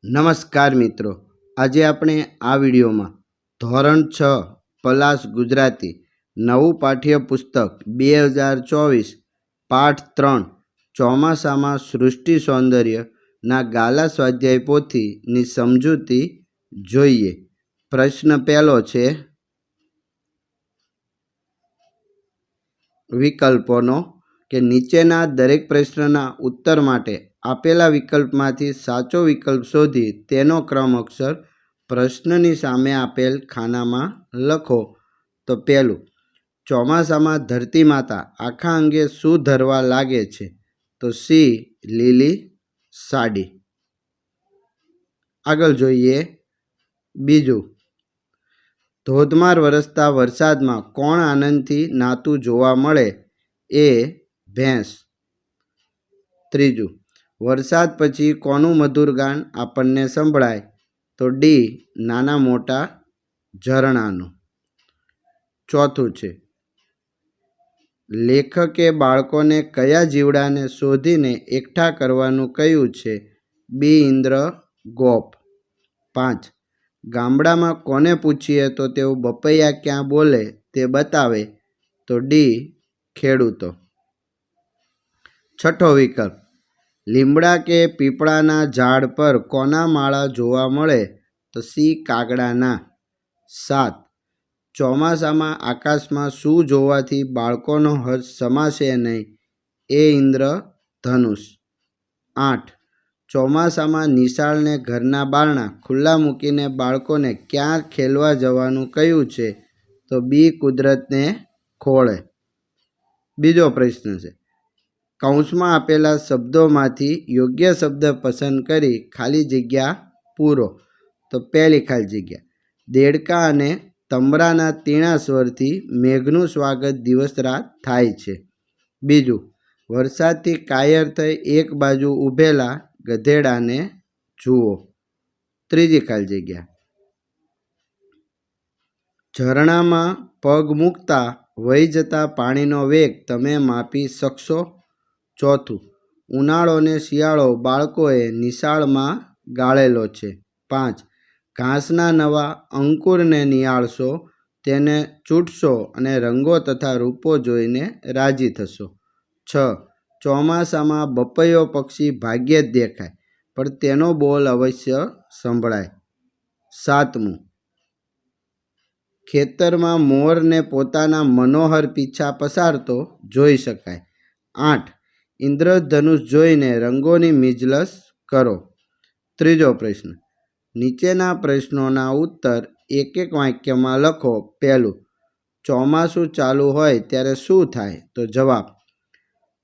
નમસ્કાર મિત્રો, આજે આપણે આ વિડીયોમાં ધોરણ 6 પલાસ ગુજરાતી નવું પાઠ્યપુસ્તક 2024 પાઠ 3 ચોમાસામાં સૃષ્ટિ સૌંદર્યના ગાલા સ્વાધ્યાય પોથીની સમજૂતી જોઈએ। પ્રશ્ન પહેલો છે વિકલ્પોનો કે નીચેના દરેક પ્રશ્નના ઉત્તર માટે આપેલા વિકલ્પમાંથી સાચો વિકલ્પ શોધી તેનો ક્રમ અક્ષર પ્રશ્નની સામે આપેલ ખાનામાં લખો। તો પહેલું, ચોમાસામાં ધરતી માતા આખા અંગે શું ધરવા લાગે છે? તો સી, લીલી સાડી। આગળ જોઈએ બીજું, ધોધમાર વરસતા વરસાદમાં કોણ આનંદથી નાતું જોવા મળે? એ, ભેંસ। ત્રીજું, વરસાદ પછી કોનું મધુર ગાન આપણને સંભળાય? તો ડી, નાના મોટા ઝરણાનું। ચોથું છે, લેખકે બાળકોને કયા જીવડાને શોધીને એકઠા કરવાનું કહ્યું છે? બી, ઇન્દ્ર, ગોપ। 5, ગામડામાં કોને પૂછીએ તો તેઓ બપૈયા ક્યાં બોલે તે બતાવે? તો ડી, ખેડૂતો। છઠ્ઠો વિકલ્પ, લીમડા કે પીપળાના ઝાડ પર કોના માળા જોવા મળે? તો સી, કાગડાના। 7, ચોમાસામાં આકાશમાં શું જોવાથી બાળકોનો હર્ષ સમાશે નહીં? એ, ઇન્દ્રધનુષ। 8, ચોમાસામાં નિશાળને ઘરના બારણાં ખુલ્લા મૂકીને બાળકોને ક્યાં ખેલવા જવાનું કહ્યું છે? તો બી, કુદરતને ખોળે। બીજો પ્રશ્ન છે, કૌંસમાં આપેલા શબ્દોમાંથી યોગ્ય શબ્દ પસંદ કરી ખાલી જગ્યા પૂરો। તો પહેલી ખાલી જગ્યા, દેડકા અને તમરાના તીણા સ્વરથી મેઘનું સ્વાગત દિવસ રાત થાય છે। બીજું, વરસાદથી કાયર થઈ એક બાજુ ઊભેલા ગધેડાને જુઓ। ત્રીજી ખાલી જગ્યા, ઝરણામાં પગ મૂકતા વહી જતા પાણીનો વેગ તમે માપી શકશો? ચોથું, ઉનાળો ને શિયાળો બાળકોએ નિશાળમાં ગાળેલો છે। 5, ઘાસના નવા અંકુરને નિહાળશો, તેને ચૂંટશો અને રંગો તથા રૂપો જોઈને રાજી થશો। 6, ચોમાસામાં બપૈયો પક્ષી ભાગ્યે જ દેખાય, પણ તેનો બોલ અવશ્ય સંભળાય। 7મું, ખેતરમાં મોરને પોતાના મનોહર પીછા પસારતો જોઈ શકાય। 8, ઇન્દ્રધનુષ જોઈને રંગોની મિજલસ કરો। ત્રીજો પ્રશ્ન, નીચેના પ્રશ્નોના ઉત્તર એક એક વાક્યમાં લખો। પહેલું, ચોમાસું ચાલુ હોય ત્યારે શું થાય? તો જવાબ,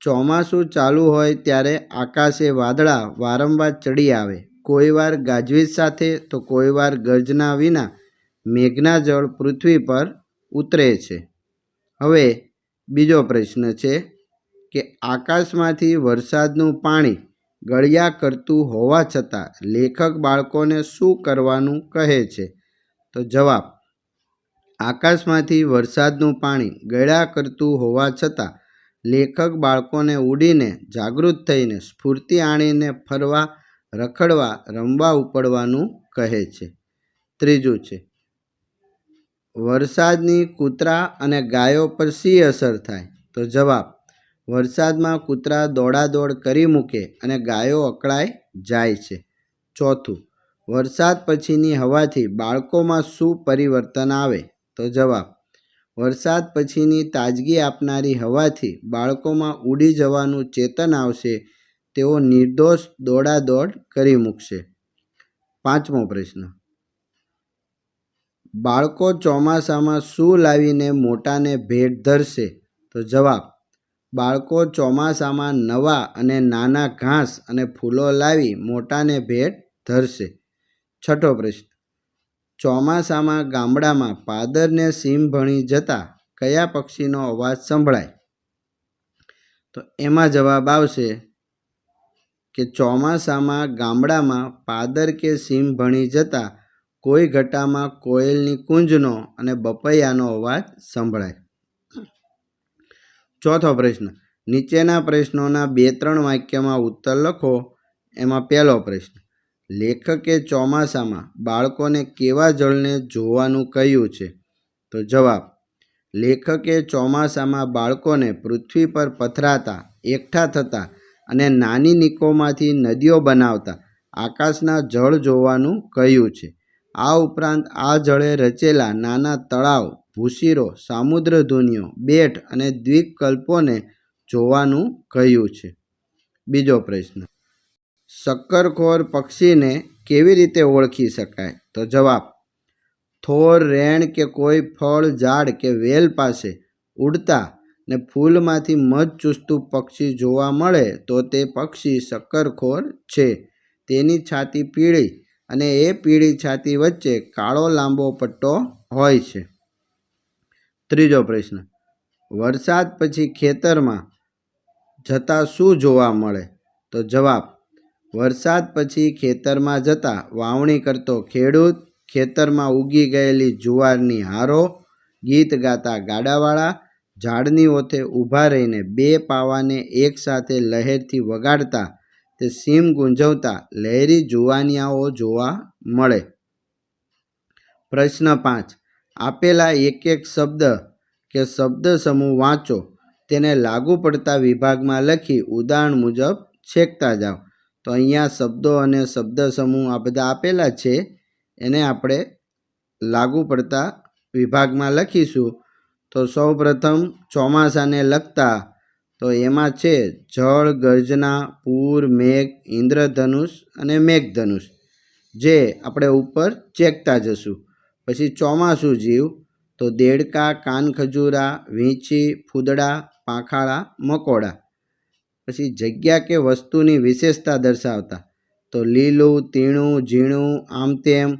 ચોમાસું ચાલુ હોય ત્યારે આકાશે વાદળા વારંવાર ચડી આવે, કોઈવાર ગાજવીજ સાથે તો કોઈવાર ગર્જના વિના મેઘના જળ પૃથ્વી પર ઉતરે છે। હવે બીજો પ્રશ્ન છે કે આકાશમાંથી વરસાદનું પાણી ગળ્યા કરતું હોવા છતાં લેખક બાળકોને શું કરવાનું કહે છે? તો જવાબ, આકાશમાંથી વરસાદનું પાણી ગળ્યા કરતું હોવા છતાં લેખક બાળકોને ઉડીને જાગૃત થઈને સ્ફૂર્તિ આણીને ફરવા, રખડવા, રમવા ઉપડવાનું કહે છે। ત્રીજું છે, વરસાદની કૂતરા અને ગાયો પર શી અસર થાય? તો જવાબ, વરસાદમાં કૂતરા દોડાદોડ કરી મૂકે અને ગાયો અકળાઈ જાય છે। ચોથું, વરસાદ પછીની હવાથી બાળકોમાં શું પરિવર્તન આવે? તો જવાબ, વરસાદ પછીની તાજગી આપનારી હવાથી બાળકોમાં ઉડી જવાનું ચેતન આવશે, તેઓ નિર્દોષ દોડાદોડ કરી મૂકશે। 5મો પ્રશ્ન, બાળકો ચોમાસામાં શું લાવીને મોટાને ભેટ ધરશે? તો જવાબ, બાળકો ચોમાસામાં નવા અને નાના ઘાસ અને ફૂલો લાવી મોટાને ભેટ ધરશે। છઠ્ઠો પ્રશ્ન, ચોમાસામાં ગામડામાં પાદરને સીમ ભણી જતા કયા પક્ષીનો અવાજ સંભળાય? તો એમાં જવાબ આવશે કે ચોમાસામાં ગામડામાં પાદર કે સીમ ભણી જતા કોઈ ઘટામાં કોયલની કૂંજનો અને બપૈયાનો અવાજ સંભળાય। ચોથો પ્રશ્ન, નીચેના પ્રશ્નોના 2-3 વાક્યમાં ઉત્તર લખો। એમાં પહેલો પ્રશ્ન, લેખકે ચોમાસામાં બાળકોને કેવા જળને જોવાનું કહ્યું છે? તો જવાબ: લેખકે ચોમાસામાં બાળકોને પૃથ્વી પર પથરાતા, એકઠા થતા અને નાની નિકોમાંથી નદીઓ બનાવતા આકાશના જળ જોવાનું કહ્યું છે. આ ઉપરાંત આ જળે રચેલા નાના તળાવ, ભૂશીરો, સામુદ્રધુનીઓ, બેટ અને દ્વીપકલ્પોને જોવાનું કહ્યું છે. બીજો પ્રશ્ન: શક્કરખોર પક્ષીને કેવી રીતે ઓળખી શકાય? તો જવાબ: થોર, રેણ કે કોઈ ફળ, ઝાડ કે વેલ પાસે ઉડતા ને ફૂલમાંથી મધ ચૂસતું પક્ષી જોવા મળે તો તે પક્ષી શક્કરખોર છે. તેની છાતી પીળી અને એ પીળી છાતી વચ્ચે કાળો લાંબો પટ્ટો હોય છે. ત્રીજો પ્રશ્ન: વરસાદ પછી ખેતરમાં જતાં શું જોવા મળે? તો જવાબ: વરસાદ પછી ખેતરમાં જતાં વાવણી કરતો ખેડૂત, ખેતરમાં ઉગી ગયેલી જુવારની હારો, ગીત ગાતા ગાડાવાળા, ઝાડની ઓથે ઊભા રહીને બે પાવાને એકસાથે લહેરથી વગાડતા તે સીમ ગુંજવતા લહેરી જુવાનિયાઓ જોવા મળે. પ્રશ્ન 5. આપેલા એક એક શબ્દ કે શબ્દ સમૂહ વાંચો, તેને લાગુ પડતા વિભાગમાં લખી ઉદાહરણ મુજબ છેકતા જાઓ. તો અહીંયા શબ્દો અને શબ્દ સમૂહ આ બધા આપેલા છે, એને આપણે લાગુ પડતા વિભાગમાં લખીશું. તો સૌપ્રથમ ચોમાસાને લગતા, તો એમાં છે જળ, ગર્જના, પૂર, મેઘ, ઇન્દ્રધનુષ અને મેઘધનુષ, જે આપણે ઉપર ચેકતા જશું. પછી ચોમાસું જીવ, તો દેડકા, કાનખજૂરા, વીંછી, ફૂદડા, પાંખાળા, મકોડા. પછી જગ્યા કે વસ્તુની વિશેષતા દર્શાવતા, તો લીલું, તીણું, ઝીણું, આમ તેમ,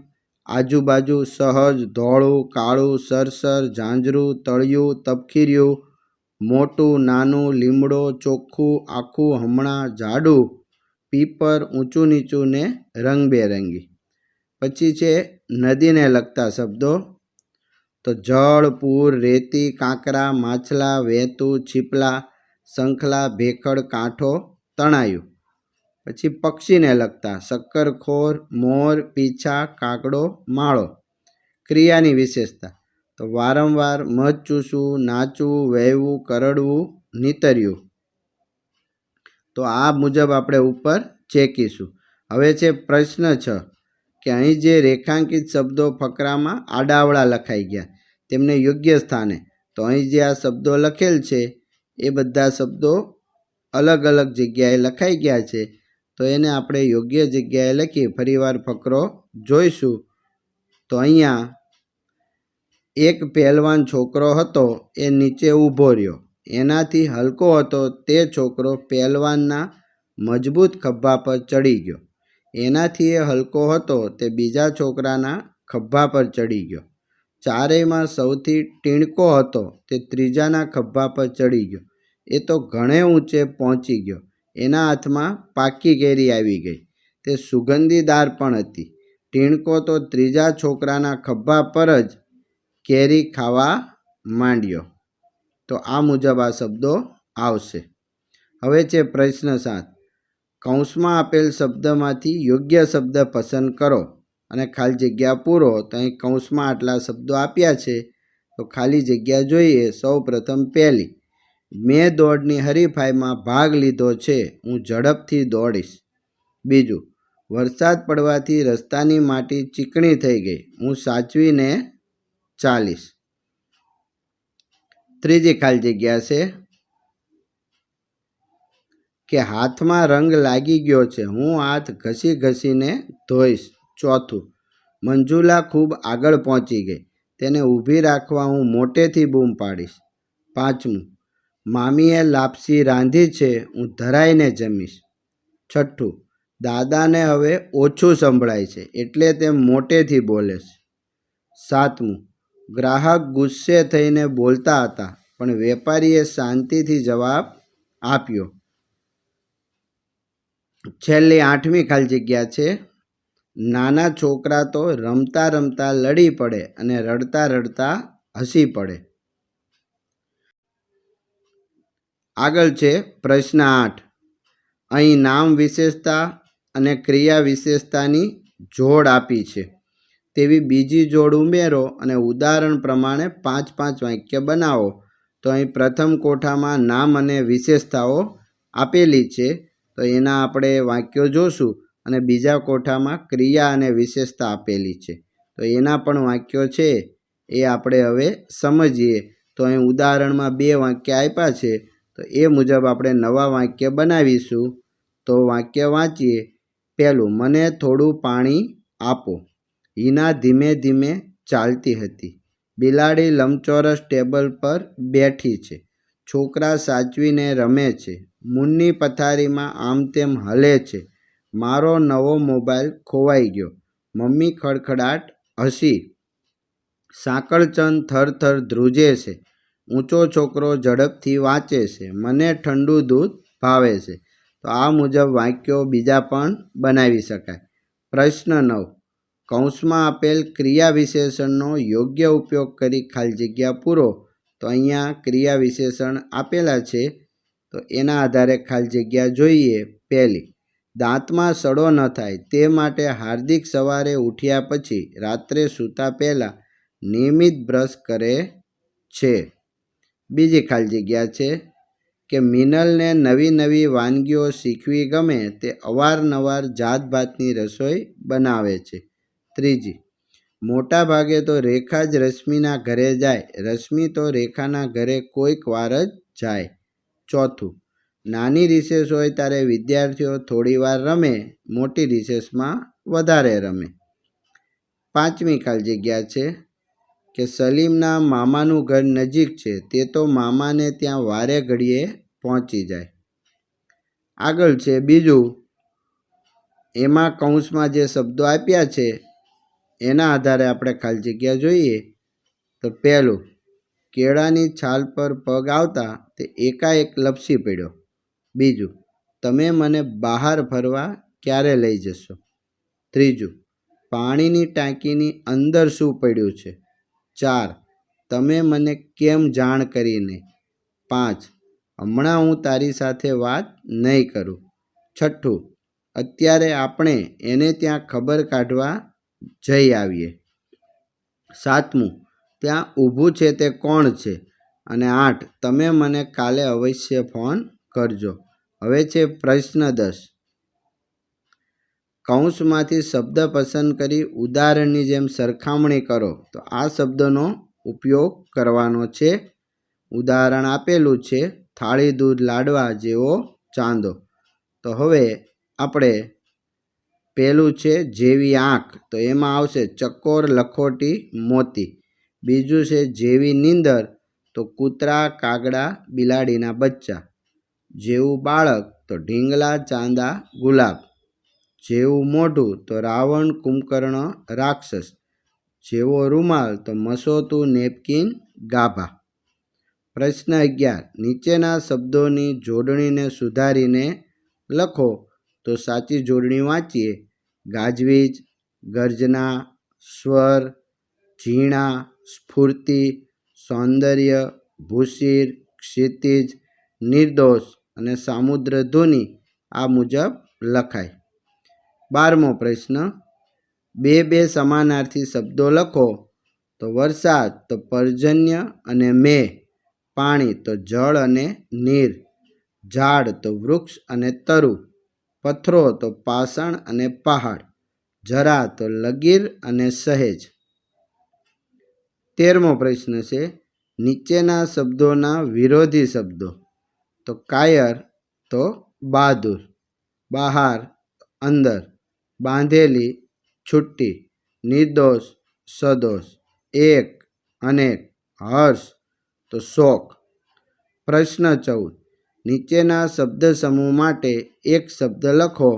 આજુબાજુ, સહજ, ધોળું, કાળું, સરસર, ઝાંઝરું, તળિયું, તપખીર્યું, મોટું, નાનું, લીમડો, ચોખ્ખું, આખું, હમણાં, જાડું, પીપર, ઊંચું નીચું ને રંગબેરંગી. પછી છે નદીને લગતા શબ્દો, તો જળ, પૂર, રેતી, કાંકરા, માછલા, વેતું, છીપલા, શંખલા, ભેખડ, કાંઠો, તણાયું. પછી પક્ષીને લગતા, શક્કરખોર, મોર, પીછા, કાગડો, માળો. ક્રિયાની વિશેષતા, તો વારંવાર, મધ ચૂસવું, નાચવું, વહેવું, કરડવું, નીતર્યું. તો આ મુજબ આપણે ઉપર ચેકીશું. હવે છે પ્રશ્ન 6 કે અહીં જે રેખાંકિત શબ્દો ફકરામાં આડાવડા લખાઈ ગયા તેમને યોગ્ય સ્થાને, તો અહીં જે આ શબ્દો લખેલ છે એ બધા શબ્દો અલગ અલગ જગ્યાએ લખાઈ ગયા છે, તો એને આપણે યોગ્ય જગ્યાએ લખી ફરીવાર ફકરો જોઈશું. તો અહીંયા એક પહેલવાન છોકરો હતો, એ નીચે ઊભો રહ્યો. એનાથી હલકો હતો તે છોકરો પહેલવાનના મજબૂત ખભા પર ચડી ગયો. એનાથી એ હલકો હતો તે બીજા છોકરાના ખભા પર ચડી ગયો. ચારેયમાં સૌથી ટીણકો હતો તે ત્રીજાના ખભા પર ચડી ગયો. એ તો ઘણે ઊંચે પહોંચી ગયો. એના હાથમાં પાકી કેરી આવી ગઈ. તે સુગંધીદાર પણ હતી. ટીણકો તો ત્રીજા છોકરાના ખભા પર જ કેરી ખાવા માંડ્યો. તો આ મુજબ આ શબ્દો આવશે. હવે છે પ્રશ્ન 7. કૌંસમાં આપેલ શબ્દમાંથી યોગ્ય શબ્દ પસંદ કરો અને ખાલી જગ્યા પૂરો. તો અહીં કૌંસમાં આટલા શબ્દો આપ્યા છે, તો ખાલી જગ્યા જોઈએ. સૌ પ્રથમ પહેલી, મેં દોડની હરીફાઈમાં ભાગ લીધો છે, હું ઝડપથી દોડીશ. બીજું, વરસાદ પડવાથી રસ્તાની માટી ચીકણી થઈ ગઈ, હું સાચવીને ચાલીશ. ત્રીજી ખાલી જગ્યા છે કે હાથમાં રંગ લાગી ગયો છે, હું હાથ ઘસી ઘસીને ધોઈશ. ચોથું, મંજુલા ખૂબ આગળ પહોંચી ગઈ, તેને ઊભી રાખવા હું મોટેથી બૂમ પાડીશ. પાંચમું, મામીએ લાપસી રાંધી છે, હું ધરાઈને જમીશ. છઠ્ઠું, દાદાને હવે ઓછું સંભળાય છે એટલે તે મોટેથી બોલે છે. સાતમું, ગ્રાહક ગુસ્સે થઈને બોલતા હતા પણ વેપારીએ શાંતિથી જવાબ આપ્યો. છેલ્લી 8મી ખાલી જગ્યા છે, નાના છોકરા તો રમતા રમતા લડી પડે અને રડતા રડતા હસી પડે. આગળ છે પ્રશ્ન 8. અહીં નામ વિશેષતા અને ક્રિયા વિશેષતાની જોડ આપી છે તેવી બીજી જોડ ઉમેરો અને ઉદાહરણ પ્રમાણે 5-5 વાક્ય બનાવો. તો અહીં પ્રથમ કોઠામાં નામ અને વિશેષતાઓ આપેલી છે, તો એના આપણે વાક્યો જોશું. અને બીજા કોઠામાં ક્રિયા અને વિશેષતા આપેલી છે, તો એના પણ વાક્યો છે એ આપણે હવે સમજીએ. તો અહીં ઉદાહરણમાં 2 વાક્ય આપ્યા છે, તો એ મુજબ આપણે નવા વાક્ય બનાવીશું. તો વાક્ય વાંચીએ. પહેલું, મને થોડું પાણી આપો. હિના ધીમે ધીમે ચાલતી હતી. બિલાડી લંબચોરસ ટેબલ પર બેઠી છે. છોકરા સાચવીને રમે છે. મૂનની પથારીમાં આમ તેમ હલે છે. મારો નવો મોબાઈલ ખોવાઈ ગયો. મમ્મી ખડખડાટ હસી. સાંકળચંદ થરથર ધ્રુજે છે. ઊંચો છોકરો ઝડપથી વાંચે છે. મને ઠંડુ દૂધ ભાવે છે. તો આ મુજબ વાક્યો બીજા પણ બનાવી શકાય. પ્રશ્ન 9. કૌંસમાં આપેલ ક્રિયા વિશેષણનો યોગ્ય ઉપયોગ કરી ખાલી જગ્યા પૂરો. તો અહીંયા ક્રિયા વિશેષણ આપેલા છે, તો એના આધારે ખાલી જગ્યા જોઈએ. પહેલી, દાંતમાં સડો ન થાય તે માટે હાર્દિક સવારે ઉઠ્યા પછી રાત્રે સૂતા પહેલાં નિયમિત બ્રશ કરે છે. બીજી ખાલી જગ્યા છે કે મિનલને નવી નવી વાનગીઓ શીખવી ગમે તે અવારનવાર જાતભાતની રસોઈ બનાવે છે. ત્રીજી, મોટા ભાગે તો રેખા જ રશ્મિના ઘરે જાય. રશ્મિ તો રેખાના ઘરે કોઈક વાર જ જાય. ચોથું, નાની રિસેસ હોય ત્યારે વિદ્યાર્થીઓ થોડી વાર રમે, મોટી રિસેસમાં વધારે રમે. પાંચમી ખાલી જગ્યા છે કે સલીમના મામાનું ઘર નજીક છે, તે તો મામાને ત્યાં વારે ઘડીએ પહોંચી જાય. આગળ છે બીજું, એમાં કૌંસમાં જે શબ્દો આપ્યા છે એના આધારે આપણે ખાલી જગ્યા જોઈએ. તો પહેલું, કેળાની છાલ પર પગ આવતા તે એકાએક લપસી પડ્યો. બીજું, તમે મને બહાર ફરવા ક્યારે લઈ જશો? ત્રીજું, પાણીની ટાંકીની અંદર શું પડ્યું છે? 4, તમે મને કેમ જાણ કરી નહીં? 5, હમણાં હું તારી સાથે વાત નહીં કરું. છઠ્ઠું, અત્યારે આપણે એને ત્યાં ખબર કાઢવા જઈ આવીએ. 7મું, ત્યાં ઊભું છે તે કોણ છે? અને 8, તમે મને કાલે અવશ્ય ફોન કરજો. હવે છે પ્રશ્ન 10. કૌંસમાંથી શબ્દ પસંદ કરી ઉદાહરણની જેમ સરખામણી કરો. તો આ શબ્દનો ઉપયોગ કરવાનો છે. ઉદાહરણ આપેલું છે, થાળી દૂધ લાડવા જેવો ચાંદો. તો હવે આપણે પહેલું છે જેવી આંખ, તો એમાં આવશે ચકોર લખોટી મોતી. બીજું છે જેવી નીંદર, તો કૂતરા કાગડા બિલાડીના બચ્ચા. જેવું બાળક, તો ઢીંગલા ચાંદા ગુલાબ. જેવું મોઢું, તો રાવણ કુંભકર્ણ રાક્ષસ. જેવો રૂમાલ, તો મસોતું નેપકિન ગાભા. પ્રશ્ન 11. નીચેના શબ્દોની જોડણીને સુધારીને લખો. તો સાચી જોડણી વાંચીએ. ગાજવીજ, ગર્જના, સ્વર, ઝીણા, સ્ફૂર્તિ, સૌંદર્ય, ભૂશિર, ક્ષિતિજ, નિર્દોષ અને સામુદ્ર ધુની આ મુજબ લખાય. 12મો પ્રશ્ન, 2 સમાનાર્થી શબ્દો લખો. તો વરસાદ, તો પર્જન્ય અને મેઘ. પાણી, તો જળ અને નીર. ઝાડ, તો વૃક્ષ અને તરુ. પથ્થરો, તો પાષાણ અને પહાડ. જરા, તો લગીર અને સહેજ. 13મો પ્રશ્ન છે, નીચેના શબ્દોના વિરોધી શબ્દો. તો કાયર, તો બહાદુર. બહાર, અંદર. બાંધેલી, છુટ્ટી. નિર્દોષ, સદોષ. એક, અનેક. હર્ષ, તો શોક. પ્રશ્ન 14. નીચેના શબ્દ સમૂહ માટે એક શબ્દ લખો.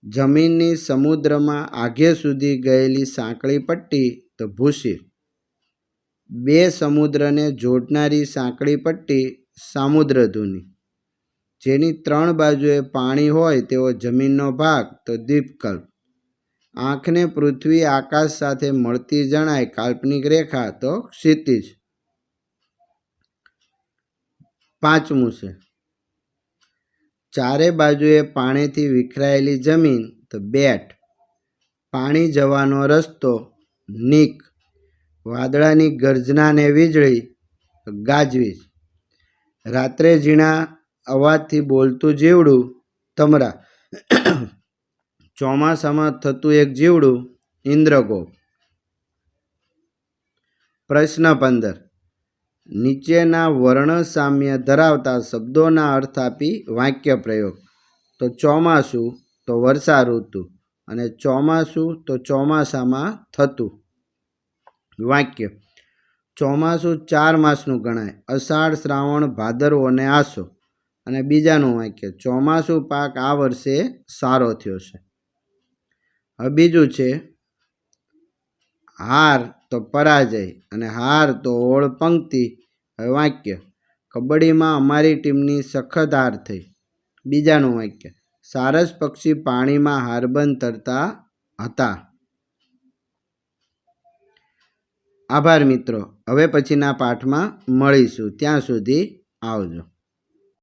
જમીનની સમુદ્રમાં આઘે સુધી ગયેલી સાંકળી પટ્ટી, તો ભૂશિર. 2 સમુદ્રને જોડનારી સાંકળી પટ્ટી સામુદ્રધુની. જેની 3 બાજુએ પાણી હોય તેવો જમીનનો ભાગ, તો દ્વીપકલ્પ. આંખને પૃથ્વી આકાશ સાથે મળતી જણાય કાલ્પનિક રેખા, તો ક્ષિતિજ. 5મું છે, ચારે બાજુએ પાણીથી વિખરાયેલી જમીન તો બેટ, પાણી જવાનો રસ્તો નીક, વાદળાની ગર્જના ને વીજળી તો ગાજવીજ, રાત્રે ઝીણા અવાજથી બોલતું જીવડું તમરા, ચોમાસામાં થતું એક જીવડું ઇન્દ્રગોપ. પ્રશ્ન 15. નીચેના વર્ણ સામ્ય ધરાવતા શબ્દોના અર્થ આપી વાક્ય પ્રયોગ. તો ચોમાસું તો વર્ષા ઋતુ અને ચોમાસું તો ચોમાસામાં થતું. વાક્ય: ચોમાસું 4 માસનું ગણાય, અષાઢ, શ્રાવણ, ભાદરવો અને આસો. અને બીજાનું વાક્ય: ચોમાસું પાક આ વર્ષે સારો થયો છે. હવે બીજું છે હાર તો પરાજય અને હાર તો ઓળ પંક્તિ. હવે વાક્ય: કબડ્ડીમાં અમારી ટીમની સખત હાર થઈ. બીજાનું વાક્ય: સારસ પક્ષી પાણીમાં હારબંધ તરતા હતા. આભાર મિત્રો. હવે પછીના પાઠમાં મળીશું. ત્યાં સુધી આવજો.